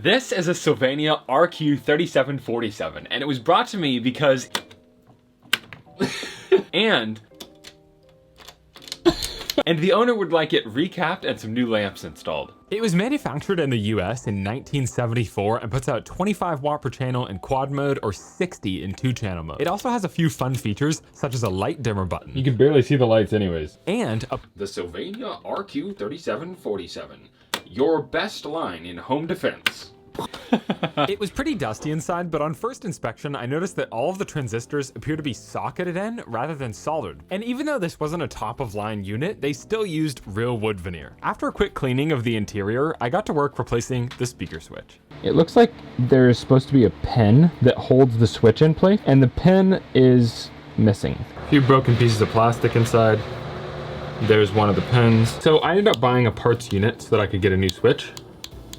This is a Sylvania RQ 3747, and it was brought to me because and the owner would like it recapped and some new lamps installed. It was manufactured in the US in 1974 and puts out 25 watt per channel in quad mode or 60 in 2-channel mode. It also has a few fun features such as a light dimmer button. You can barely see the lights anyways. And the Sylvania RQ 3747, your best line in home defense. It was pretty dusty inside, but on first inspection, I noticed that all of the transistors appear to be socketed in rather than soldered. And even though this wasn't a top-of-line unit, they still used real wood veneer. After a quick cleaning of the interior, I got to work replacing the speaker switch. It looks like there's supposed to be a pin that holds the switch in place, and the pin is missing. A few broken pieces of plastic inside. There's one of the pins. So I ended up buying a parts unit so that I could get a new switch.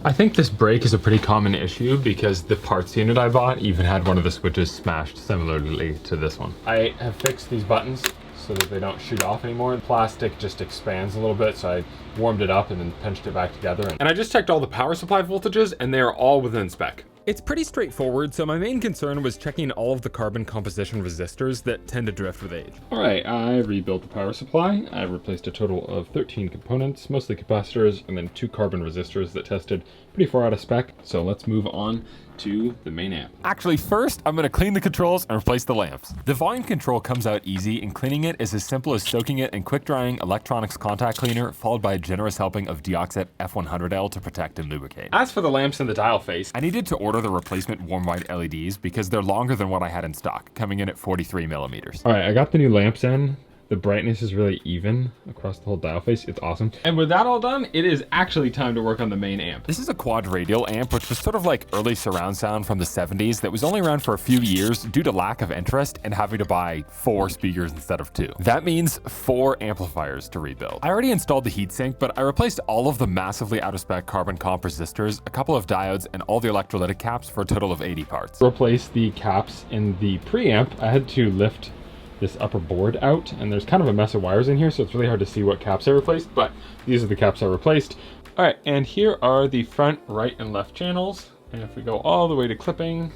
I think this break is a pretty common issue because the parts unit I bought even had one of the switches smashed similarly to this one. I have fixed these buttons so that they don't shoot off anymore. The plastic just expands a little bit, so I warmed it up and then pinched it back together. And I just checked all the power supply voltages and they are all within spec. It's pretty straightforward, so my main concern was checking all of the carbon composition resistors that tend to drift with age. All right, I rebuilt the power supply. I replaced a total of 13 components, mostly capacitors, and then 2 carbon resistors that tested pretty far out of spec. So let's move on to the main amp. Actually, first, I'm gonna clean the controls and replace the lamps. The volume control comes out easy, and cleaning it is as simple as soaking it in quick-drying electronics contact cleaner, followed by a generous helping of Deoxit F100L to protect and lubricate. As for the lamps and the dial face, I needed to order the replacement warm white LEDs because they're longer than what I had in stock, coming in at 43 millimeters. All right, I got the new lamps in. The brightness is really even across the whole dial face. It's awesome. and with that all done, it is actually time to work on the main amp. This is a quad radial amp, which was sort of like early surround sound from the 70s that was only around for a few years due to lack of interest and having to buy 4 speakers instead of 2. That means 4 amplifiers to rebuild. I already installed the heatsink, but I replaced all of the massively out of spec carbon comp resistors, a couple of diodes, and all the electrolytic caps for a total of 80 parts. Replace the caps in the preamp. I had to lift this upper board out, and there's kind of a mess of wires in here, so it's really hard to see what caps I replaced, but these are the caps I replaced. All right, and here are the front, right, and left channels. And if we go all the way to clipping,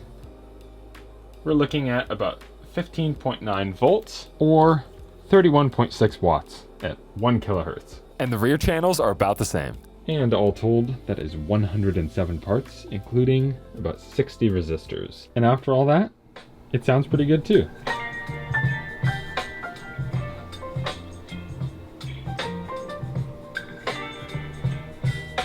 we're looking at about 15.9 volts or 31.6 watts at 1 kilohertz. And the rear channels are about the same. And all told, that is 107 parts, including about 60 resistors. And after all that, it sounds pretty good too.